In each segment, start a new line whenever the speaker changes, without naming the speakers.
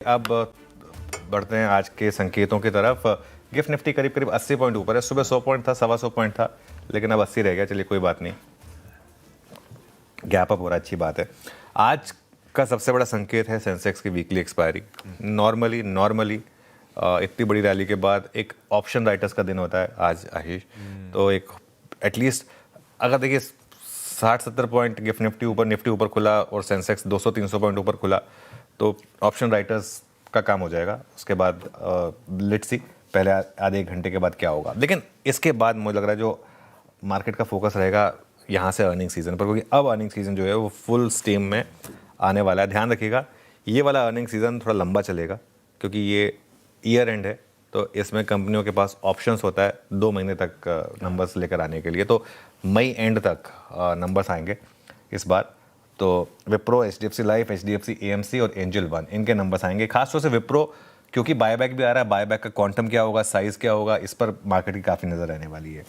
अब बढ़ते हैं आज के संकेतों की तरफ। गिफ्ट निफ्टी करीब करीब 80 पॉइंट ऊपर है। सुबह 100 पॉइंट था, 125 पॉइंट था, लेकिन अब 80 रह गया। चलिए कोई बात नहीं, गैप अप हो रहा है, अच्छी बात है। आज का सबसे बड़ा संकेत है सेंसेक्स की वीकली एक्सपायरी। नॉर्मली इतनी बड़ी रैली के बाद एक ऑप्शन राइटर्स का दिन होता है आज आशीष, तो एक एटलीस्ट अगर देखिए 60-70 पॉइंट गिफ्ट निफ्टी ऊपर खुला और सेंसेक्स 200-300 पॉइंट ऊपर खुला, तो ऑप्शन राइटर्स का काम हो जाएगा। उसके बाद लेट्स सी पहले आधे एक घंटे के बाद क्या होगा। लेकिन इसके बाद मुझे लग रहा है जो मार्केट का फोकस रहेगा यहाँ से अर्निंग सीजन पर, क्योंकि अब अर्निंग सीजन जो है वो फुल स्टीम में आने वाला है। ध्यान रखिएगा, ये वाला अर्निंग सीजन थोड़ा लंबा चलेगा, क्योंकि ये ईयर एंड है, तो इसमें कंपनियों के पास ऑप्शंस होता है 2 महीने तक नंबर्स लेकर आने के लिए। तो मई एंड तक नंबर्स आएंगे इस बार। तो Wipro, HDFC life, HDFC AMC और एंजल वन, इनके नंबर्स आएंगे। खासतौर से विप्रो, क्योंकि बायबैक भी आ रहा है। बायबैक का क्वांटम क्या होगा, साइज क्या होगा, इस पर मार्केट की काफ़ी नज़र रहने वाली है।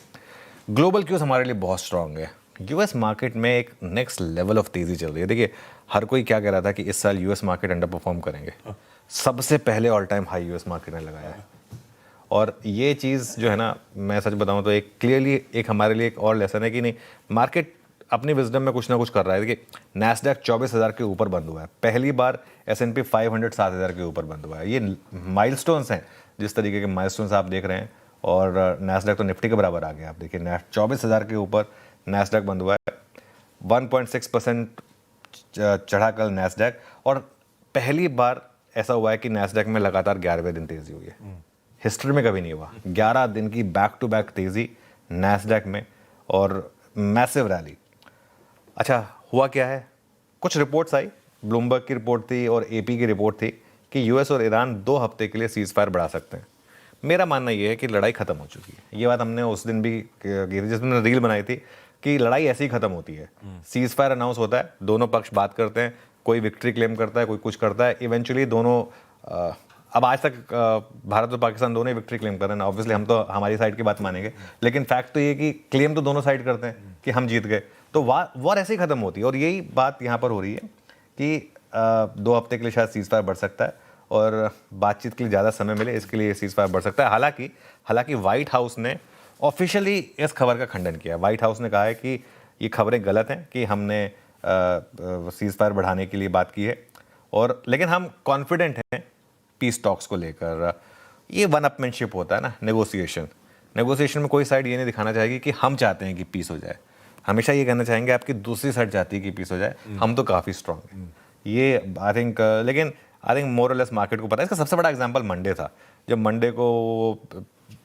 ग्लोबल क्यूज हमारे लिए बहुत स्ट्रांग है। यूएस मार्केट में एक नेक्स्ट लेवल ऑफ तेज़ी चल रही है। देखिए, हर कोई क्या कह रहा था कि इस साल यूएस मार्केट अंडर परफॉर्म करेंगे। सबसे पहले all time high US market ने लगाया है। और ये चीज़ जो है ना, मैं सच बताऊं तो एक क्लियरली एक हमारे लिए एक और लेसन है कि नहीं, मार्केट अपनी विजडम में कुछ ना कुछ कर रहा है। देखिए, नैस्डैक 24,000 के ऊपर बंद हुआ है। पहली बार S&P 500 7,000 के ऊपर बंद हुआ है। ये माइलस्टोन्स हैं, जिस तरीके के माइलस्टोन्स आप देख रहे हैं। और नैस्डैक तो निफ्टी के बराबर आ गया। आप देखिए, 24,000 के ऊपर नैस्डैक बंद हुआ है। 1.6% चढ़ा कल नैस्डैक। और पहली बार ऐसा हुआ है कि नैस्डैक में लगातार 11वें दिन तेज़ी हुई है। हिस्ट्री में कभी नहीं हुआ। 11 दिन की बैक टू बैक तेज़ी नैस्डैक में और मैसिव रैली। अच्छा, हुआ क्या है, कुछ रिपोर्ट्स आई, ब्लूमबर्ग की रिपोर्ट थी और एपी की रिपोर्ट थी कि यूएस और ईरान 2 हफ्ते के लिए सीज फायर बढ़ा सकते हैं। मेरा मानना ये है कि लड़ाई ख़त्म हो चुकी है। ये बात हमने उस दिन भी की थी जिसमें रील बनाई थी कि लड़ाई ऐसे ही ख़त्म होती है। सीज फायर अनाउंस होता है, दोनों पक्ष बात करते हैं, कोई विक्ट्री क्लेम करता है, कोई कुछ करता है। इवेंचुअली दोनों अब आज तक भारत और पाकिस्तान दोनों ही विक्ट्री क्लेम कर रहे हैं। ऑब्वियसली हम तो हमारी साइड की बात मानेंगे, लेकिन फैक्ट तो ये कि क्लेम तो दोनों साइड करते हैं कि हम जीत गए। तो वॉर ऐसे ही ख़त्म होती है। और यही बात यहाँ पर हो रही है कि 2 हफ्ते के लिए शायद सीज फायर बढ़ सकता है और बातचीत के लिए ज़्यादा समय मिले, इसके लिए सीज फायर बढ़ सकता है। हालांकि व्हाइट हाउस ने ऑफिशियली इस खबर का खंडन किया। व्हाइट हाउस ने कहा है कि ये खबरें गलत हैं कि हमने सीज फायर बढ़ाने के लिए बात की है, और लेकिन हम कॉन्फिडेंट हैं पीस टॉक्स को लेकर। ये वन अपमैनशिप होता है ना, नेगोशिएशन में कोई साइड ये नहीं दिखाना चाहेगी कि हम चाहते हैं कि पीस हो जाए। हमेशा ये कहना चाहेंगे आपकी दूसरी साइड चाहती है कि पीस हो जाए। हम तो काफ़ी स्ट्रांग हैं, ये लेकिन आई थिंक मोर और लेस मार्केट को पता है। इसका सबसे बड़ा एग्जांपल मंडे था, जब मंडे को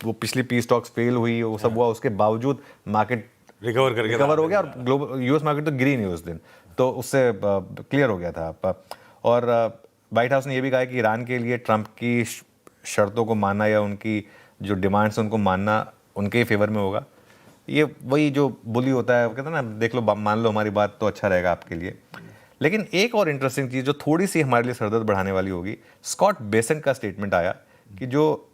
वो पिछली पीस टॉक्स फेल हुई, वो सब हुआ, उसके बावजूद मार्केट रिकवर हो गया और ग्लोबल यूएस मार्केट तो गिरी नहीं उस दिन, तो उससे क्लियर हो गया था। और व्हाइट हाउस ने यह भी कहा है कि ईरान के लिए ट्रंप की शर्तों को मानना या उनकी जो डिमांड्स उनको मानना उनके ही फेवर में होगा। ये वही जो बुली होता है, कहते हैं ना, देख लो मान लो हमारी बात तो अच्छा रहेगा आपके लिए। लेकिन एक और इंटरेस्टिंग चीज़ जो थोड़ी सी हमारे लिए सरदर्द बढ़ाने वाली होगी, स्कॉट बेसेंट का स्टेटमेंट आया कि जो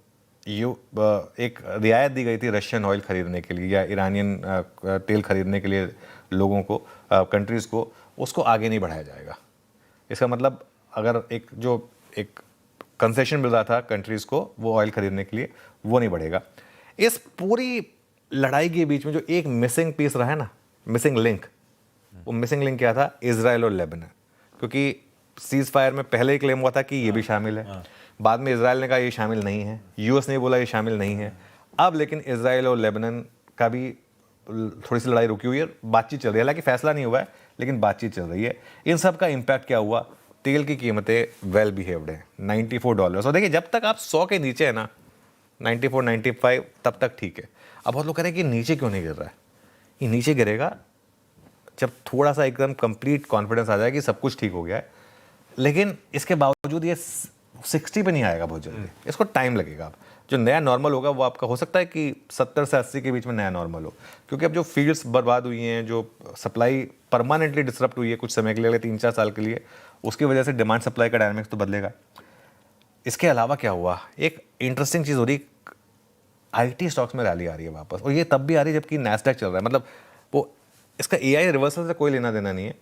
एक रियायत दी गई थी रशियन ऑयल खरीदने के लिए या ईरानियन तेल खरीदने के लिए लोगों को, कंट्रीज़ को, उसको आगे नहीं बढ़ाया जाएगा। इसका मतलब अगर एक कंसेशन मिल रहा था कंट्रीज़ को वो ऑयल खरीदने के लिए, वो नहीं बढ़ेगा। इस पूरी लड़ाई के बीच में जो एक मिसिंग पीस रहा है ना, मिसिंग लिंक, वो मिसिंग लिंक क्या था? इजराइल और लेबनान। क्योंकि सीज फायर में पहले ही क्लेम हुआ था कि ये भी शामिल है, बाद में इजराइल ने कहा ये शामिल नहीं है, यूएस ने बोला ये शामिल नहीं है। अब लेकिन इजराइल और लेबनान का भी थोड़ी सी लड़ाई रुकी हुई है, बातचीत चल रही है। हालांकि फैसला नहीं हुआ है, लेकिन बातचीत चल रही है। इन सब का इम्पैक्ट क्या हुआ? तेल की कीमतें वेल बिहेव्ड हैं, $94। और देखिए, जब तक आप 100 के नीचे है ना, 94, 95, तब तक ठीक है। अब बहुत लोग कह रहे हैं कि नीचे क्यों नहीं गिर रहा है। ये नीचे गिरेगा जब थोड़ा सा एकदम कंप्लीट कॉन्फिडेंस आ जाए कि सब कुछ ठीक हो गया है। लेकिन इसके बावजूद ये 60 पे नहीं आएगा बहुत जल्दी, इसको टाइम लगेगा। जो नया नॉर्मल होगा वो आपका हो सकता है कि 70 से 80 के बीच में नया नॉर्मल हो, क्योंकि अब जो फील्ड्स बर्बाद हुई हैं, जो सप्लाई परमानेंटली डिसरप्ट हुई है कुछ समय के लिए, 3-4 साल के लिए, उसकी वजह से डिमांड सप्लाई का डायनामिक्स तो बदलेगा। इसके अलावा क्या हुआ, एक इंटरेस्टिंग चीज़ हो रही, आईटी स्टॉक्स में रैली आ रही है वापस, और ये तब भी आ रही है जबकि नैस्डैक चल रहा है। मतलब वो इसका एआई रिवर्सल से कोई लेना देना नहीं है,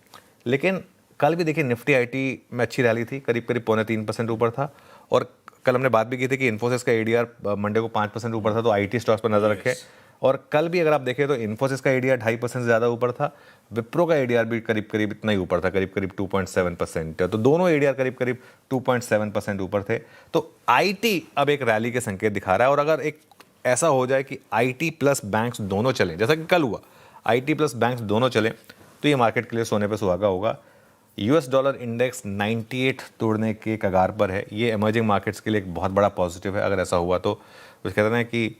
लेकिन कल भी देखिए निफ्टी आईटी में अच्छी रैली थी, करीब करीब 2.25% ऊपर था। और कल हमने बात भी की थी कि इन्फोसिस का एडीआर मंडे को 5% ऊपर था, तो आईटी स्टॉक्स पर नजर रखें। और कल भी अगर आप देखें तो इन्फोसिस का एडीआर 2.5% से ज़्यादा ऊपर था, विप्रो का एडीआर भी करीब करीब इतना ही ऊपर था, करीब करीब 2.7%। तो दोनों एडीआर करीब करीब 2.7% ऊपर थे। तो आईटी अब एक रैली के संकेत दिखा रहा है। और अगर एक ऐसा हो जाए कि आईटी प्लस बैंक्स दोनों चलें, जैसा कि कल हुआ, आईटी प्लस बैंक्स दोनों चलें, तो ये मार्केट के लिए सोने पे सुहागा होगा। यूएस डॉलर इंडेक्स 98 तोड़ने के कगार पर है। ये इमर्जिंग मार्केट्स के लिए एक बहुत बड़ा पॉजिटिव है अगर ऐसा हुआ तो। कहते हैं कि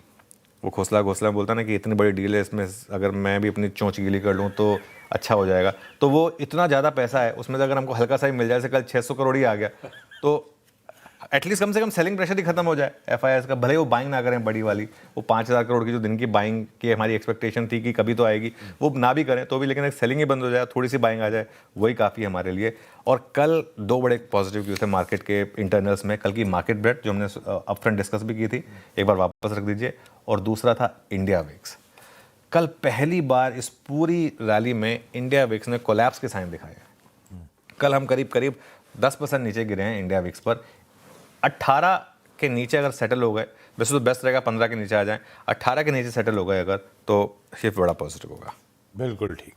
वो घोसला बोलता है ना कि इतनी बड़ी डील है, इसमें अगर मैं भी अपनी चोंच गीली कर लूँ तो अच्छा हो जाएगा। तो वो इतना ज़्यादा पैसा है उसमें से अगर हमको हल्का सा ही मिल जाए, जैसे कल 600 करोड़ ही आ गया, तो एटलीस्ट कम से कम सेलिंग प्रेशर ही खत्म हो जाए एफआईआईस का। भले वो बाइंग ना करें बड़ी वाली, वो 5,000 करोड़ की जो दिन की बाइंग की हमारी एक्सपेक्टेशन थी कि कभी तो आएगी, वो ना भी करें तो भी, लेकिन एक सेलिंग ही बंद हो जाए, थोड़ी सी बाइंग आ जाए, वही काफ़ी हमारे लिए। और कल दो बड़े पॉजिटिव व्यूज थे मार्केट के इंटरनल्स में। कल की मार्केट ब्रेड जो हमने अपफ्रंट डिस्कस भी की थी, एक बार वापस रख दीजिए। और दूसरा था इंडिया विक्स। कल पहली बार इस पूरी रैली में इंडिया विक्स ने कोलैप्स के साइन दिखाए। कल हम करीब करीब 10% नीचे गिरे हैं इंडिया विक्स पर। 18 के नीचे अगर सेटल हो गए, वैसे तो बेस्ट रहेगा 15 के नीचे आ जाएं, 18 के नीचे सेटल हो गए अगर, तो शिफ्ट बड़ा पॉजिटिव होगा।
बिल्कुल ठीक।